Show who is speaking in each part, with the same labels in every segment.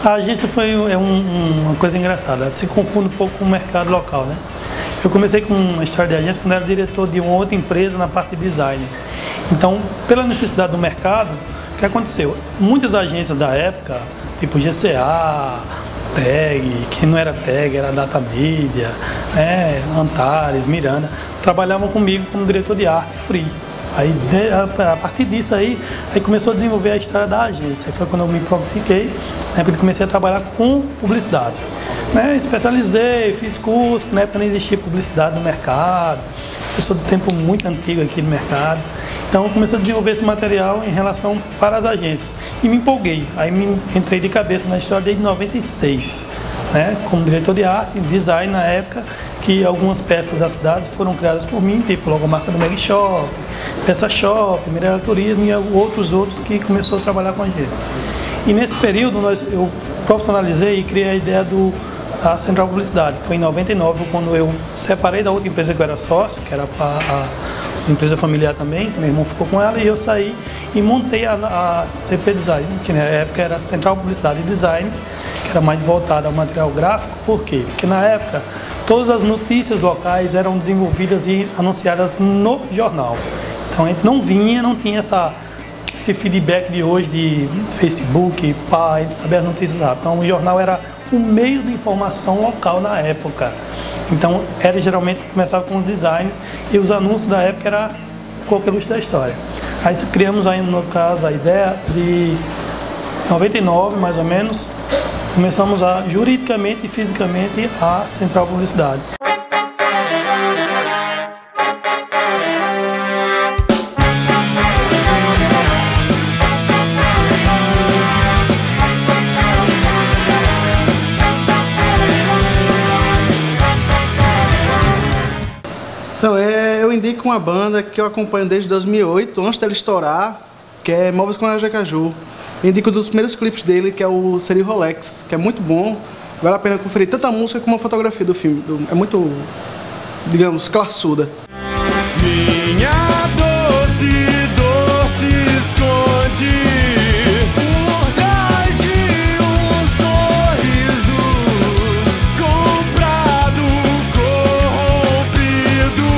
Speaker 1: A agência uma coisa engraçada, se confunde um pouco com o mercado local, né? Eu comecei com uma história de agência quando era diretor de uma outra empresa na parte de design. Então, pela necessidade do mercado, o que aconteceu? Muitas agências da época, tipo GCA, TAG, que não era TAG, era Data Media, Antares, Miranda, trabalhavam comigo como diretor de arte free. Aí, a partir disso aí começou a desenvolver a história da agência. Foi quando eu me prontifiquei, porque comecei a trabalhar com publicidade. Especializei, fiz curso, na época não existia publicidade no mercado. Eu sou do tempo muito antigo aqui no mercado. Então eu comecei a desenvolver esse material em relação para as agências. E me empolguei, aí entrei de cabeça na história desde 96. Como diretor de arte e design na época, que algumas peças da cidade foram criadas por mim, tipo logomarca do Meg Shop, Peça Shop, Mirella Turismo e outros que começou a trabalhar com a gente. E nesse período eu profissionalizei e criei a ideia da Central Publicidade. Foi em 99, quando eu separei da outra empresa que eu era sócio, que era a empresa familiar também, meu irmão ficou com ela, e eu saí e montei a CP Design, que na época era Central Publicidade e Design, que era mais voltada ao material gráfico. Por quê? Porque na época todas as notícias locais eram desenvolvidas e anunciadas no jornal. Então a gente não tinha esse feedback de hoje de Facebook, a gente sabia as notícias rápido. Então o jornal era o meio de informação local na época. Então geralmente começava com os designs e os anúncios da época era qualquer luxo da história. Aí criamos aí, no caso, a ideia de 99 mais ou menos, começamos juridicamente e fisicamente a Central Publicidade.
Speaker 2: Então, eu indico uma banda que eu acompanho desde 2008, antes dela estourar, que é Móveis com Aracaju. Indico um dos primeiros clipes dele, que é o Seria Rolex, que é muito bom. Vale a pena conferir tanto a música como a fotografia do filme. É muito, digamos, classuda.
Speaker 3: Minha doce esconde por trás de um sorriso comprado, corrompido,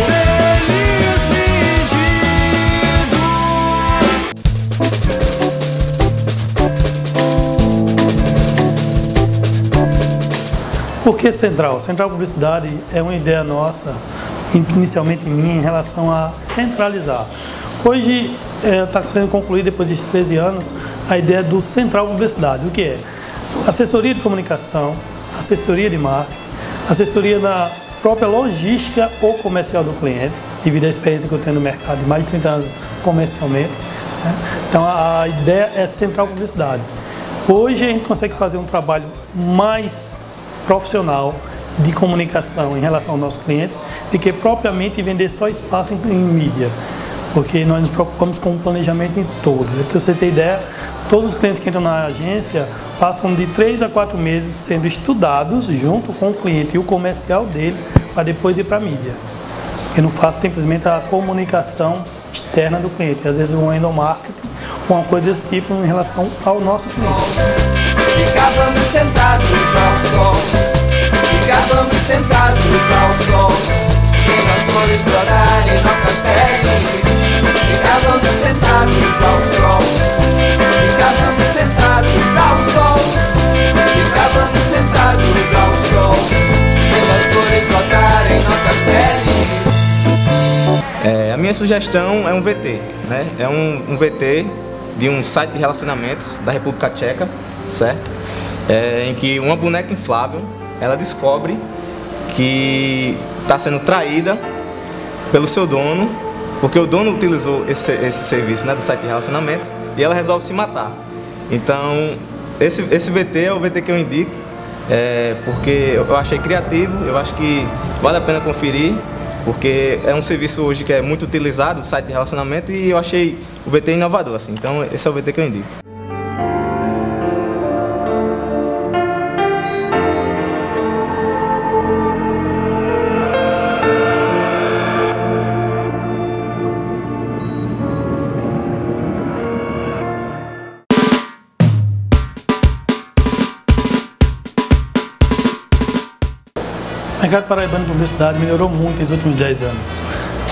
Speaker 3: feliz fingido.
Speaker 1: Por que Central? Central Publicidade é uma ideia nossa, inicialmente minha, em relação a centralizar. Hoje está sendo concluída, depois de 13 anos, a ideia do Central Publicidade. O que é? Assessoria de comunicação, assessoria de marketing, assessoria da própria logística ou comercial do cliente, devido à experiência que eu tenho no mercado de mais de 30 anos comercialmente. Então a ideia é Central Publicidade. Hoje a gente consegue fazer um trabalho mais profissional de comunicação em relação aos nossos clientes, de que propriamente vender só espaço em mídia, porque nós nos preocupamos com o planejamento em todo. Para você ter ideia, todos os clientes que entram na agência passam de 3 a 4 meses sendo estudados junto com o cliente e o comercial dele, para depois ir para a mídia. Eu não faço simplesmente a comunicação externa do cliente, às vezes um endomarketing, uma coisa desse tipo em relação ao nosso cliente.
Speaker 3: Ficávamos sentados ao sol, ficávamos sentados ao sol, vendo as flores brotar em nossas peles. Ficávamos sentados ao sol, ficávamos sentados ao sol, ficávamos sentados ao sol, vendo as flores brotar em nossas peles.
Speaker 4: A minha sugestão é um VT, né? É um VT de um site de relacionamentos da República Tcheca, certo? Em que uma boneca inflável, ela descobre que está sendo traída pelo seu dono, porque o dono utilizou esse serviço, né, do site de relacionamentos, e ela resolve se matar. Então, esse VT é o VT que eu indico, porque eu achei criativo, eu acho que vale a pena conferir, porque é um serviço hoje que é muito utilizado, o site de relacionamento, e eu achei o VT inovador, assim. Então, esse é o VT que eu indico.
Speaker 1: mercado paraibano de publicidade melhorou muito nos últimos 10 anos.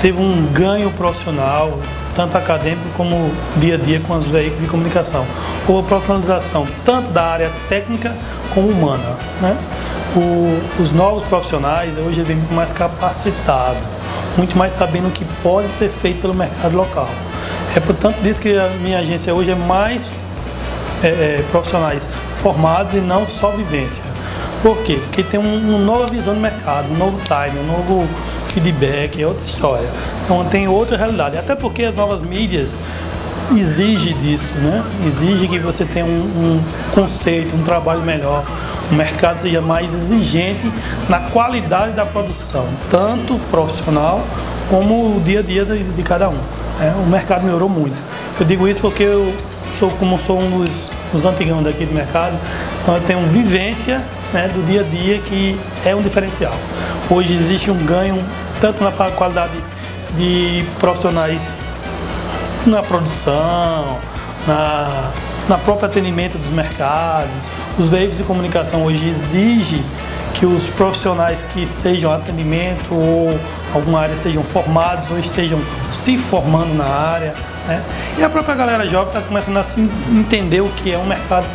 Speaker 1: Teve um ganho profissional, tanto acadêmico como dia a dia com os veículos de comunicação. Houve a profissionalização tanto da área técnica como humana, né? Os novos profissionais hoje vêm muito mais capacitados, muito mais sabendo o que pode ser feito pelo mercado local. É portanto disso que a minha agência hoje é mais profissionais formados e não só vivência. Por quê? Porque tem uma nova visão do mercado, um novo time, um novo feedback, é outra história. Então tem outra realidade, até porque as novas mídias exigem disso, né? Exige que você tenha um conceito, um trabalho melhor, o mercado seja mais exigente na qualidade da produção, tanto profissional como o dia a dia de cada um. O mercado melhorou muito. Eu digo isso porque eu sou um dos antigão daqui do mercado, então eu tenho vivência, né, do dia a dia que é um diferencial. Hoje existe um ganho tanto na qualidade de profissionais na produção, na próprio atendimento dos mercados. Os veículos de comunicação hoje exigem que os profissionais que sejam atendimento ou alguma área sejam formados ou estejam se formando na área, né? E a própria galera jovem está começando a se entender o que é um mercado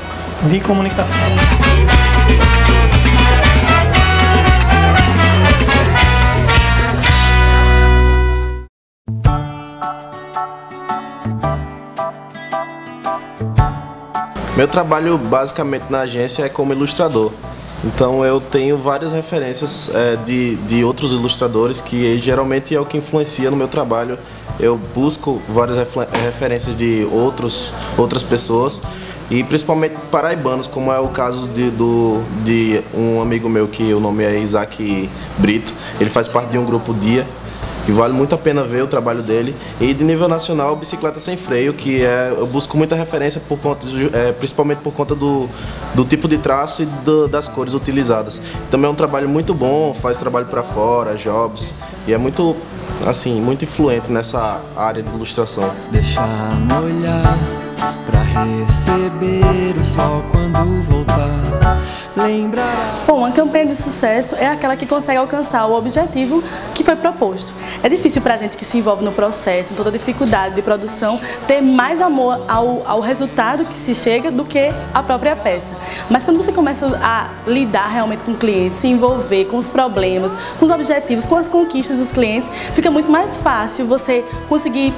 Speaker 1: de comunicação.
Speaker 5: Meu trabalho basicamente na agência é como ilustrador. Então eu tenho várias referências de outros ilustradores que geralmente é o que influencia no meu trabalho. Eu busco várias referências de outras pessoas e principalmente paraibanos, como é o caso de um amigo meu que o nome é Isaac Brito. Ele faz parte de um grupo Dia, que vale muito a pena ver o trabalho dele. E de nível nacional, Bicicleta Sem Freio, que eu busco muita referência principalmente por conta do tipo de traço e das cores utilizadas. Também é um trabalho muito bom, faz trabalho para fora, jobs, e é muito, assim, muito influente nessa área de ilustração.
Speaker 3: Deixa molhar pra receber o sol quando voltar.
Speaker 6: Bom, uma campanha de sucesso é aquela que consegue alcançar o objetivo que foi proposto. É difícil para a gente que se envolve no processo, em toda a dificuldade de produção, ter mais amor ao resultado que se chega do que a própria peça. Mas quando você começa a lidar realmente com o cliente, se envolver com os problemas, com os objetivos, com as conquistas dos clientes, fica muito mais fácil você conseguir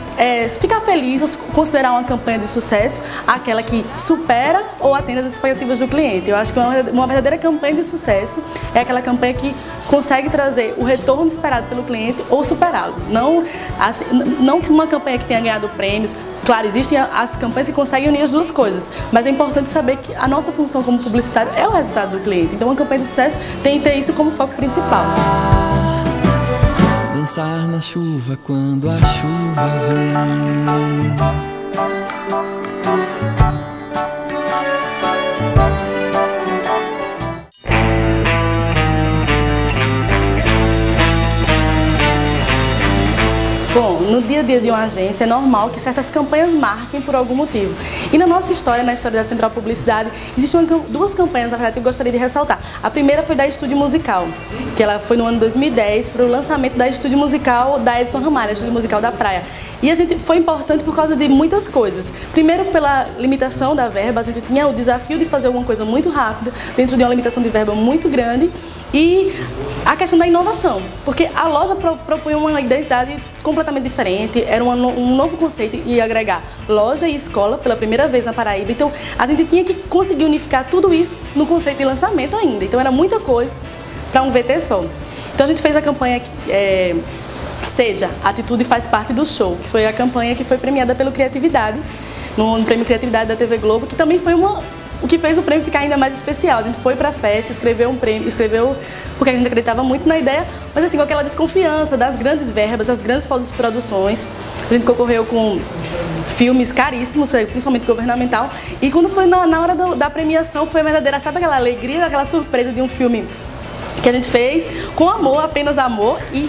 Speaker 6: ficar feliz ou considerar uma campanha de sucesso aquela que supera ou atende as expectativas do cliente. Eu acho que uma verdadeira campanha de sucesso é aquela campanha que consegue trazer o retorno esperado pelo cliente ou superá-lo. Não que uma campanha que tenha ganhado prêmios. Claro, existem as campanhas que conseguem unir as duas coisas, mas é importante saber que a nossa função como publicitário é o resultado do cliente. Então, uma campanha de sucesso tem que ter isso como foco principal.
Speaker 3: Dançar na chuva quando a chuva vem.
Speaker 6: Bom, no dia a dia de uma agência é normal que certas campanhas marquem por algum motivo. E na nossa história, na história da Central Publicidade, existem duas campanhas, na verdade, que eu gostaria de ressaltar. A primeira foi da Estúdio Musical, que ela foi no ano 2010 para o lançamento da Estúdio Musical da Edson Ramalho, a Estúdio Musical da Praia. E a gente foi importante por causa de muitas coisas. Primeiro, pela limitação da verba, a gente tinha o desafio de fazer alguma coisa muito rápida, dentro de uma limitação de verba muito grande. E a questão da inovação, porque a loja propunha uma identidade completamente diferente, era um novo conceito e ia agregar loja e escola pela primeira vez na Paraíba. Então a gente tinha que conseguir unificar tudo isso no conceito de lançamento ainda. Então era muita coisa para um VT só. Então a gente fez a campanha Seja, Atitude Faz Parte do Show, que foi a campanha que foi premiada pelo Criatividade, no Prêmio Criatividade da TV Globo, que também foi o que fez o prêmio ficar ainda mais especial. A gente foi pra festa, escreveu um prêmio, porque a gente acreditava muito na ideia, mas assim, com aquela desconfiança das grandes verbas, das grandes produções. A gente concorreu com filmes caríssimos, principalmente governamental, e quando foi na hora da premiação, foi a verdadeira, sabe aquela alegria, aquela surpresa de um filme que a gente fez com amor, apenas amor, e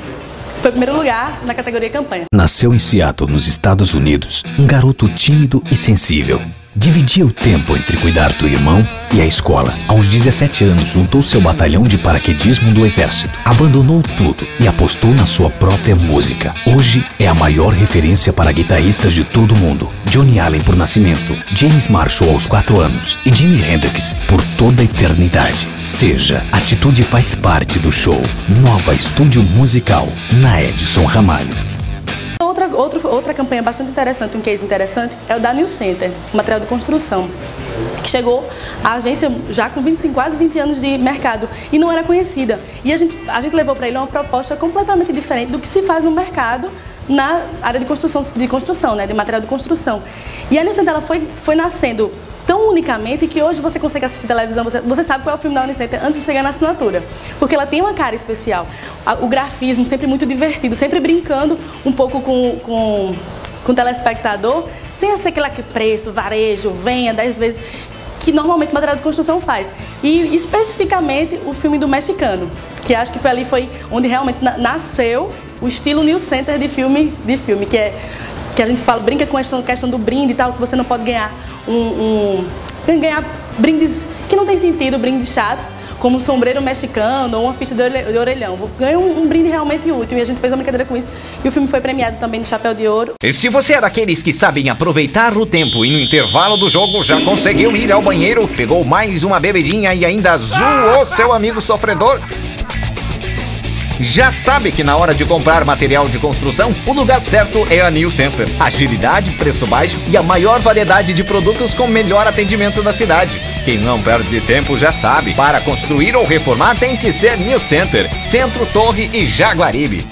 Speaker 6: foi em primeiro lugar na categoria campanha.
Speaker 7: Nasceu em Seattle, nos Estados Unidos, um garoto tímido e sensível. Dividia o tempo entre cuidar do irmão e a escola. Aos 17 anos, juntou seu batalhão de paraquedismo do exército. Abandonou tudo e apostou na sua própria música. Hoje é a maior referência para guitarristas de todo o mundo. Johnny Allen por nascimento, James Marshall aos 4 anos e Jimi Hendrix por toda a eternidade. Seja, atitude faz parte do show. Nova Estúdio Musical, na Edson Ramalho.
Speaker 6: Outra campanha bastante interessante, um case interessante, é o da New Center, material de construção, que chegou à agência já com quase 20 anos de mercado e não era conhecida. E a gente levou para ele uma proposta completamente diferente do que se faz no mercado na área de construção, né, de material de construção. E a New Center ela foi nascendo tão unicamente que hoje você consegue assistir televisão, você sabe qual é o filme da Unicenter antes de chegar na assinatura, porque ela tem uma cara especial, o grafismo sempre muito divertido, sempre brincando um pouco com o telespectador, sem ser aquele preço, varejo, venha 10 vezes, que normalmente o material de construção faz. E especificamente o filme do mexicano, que acho que foi onde realmente nasceu o estilo New Center de filme, que a gente brinca com a questão do brinde e tal, que você não pode ganhar ganhar brindes que não tem sentido, brindes chatos, como um sombreiro mexicano ou uma ficha de orelhão. Ganha um brinde realmente útil, e a gente fez uma brincadeira com isso, e o filme foi premiado também no Chapéu de Ouro.
Speaker 8: E se você é daqueles que sabem aproveitar o tempo e no intervalo do jogo já conseguiu ir ao banheiro, pegou mais uma bebidinha e ainda zoou seu amigo sofredor, já sabe que na hora de comprar material de construção, o lugar certo é a New Center. Agilidade, preço baixo e a maior variedade de produtos com melhor atendimento da cidade. Quem não perde tempo já sabe. Para construir ou reformar tem que ser New Center, Centro, Torre e Jaguaribe.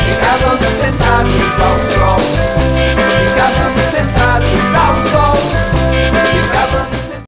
Speaker 3: Ficávamos sentados ao sol.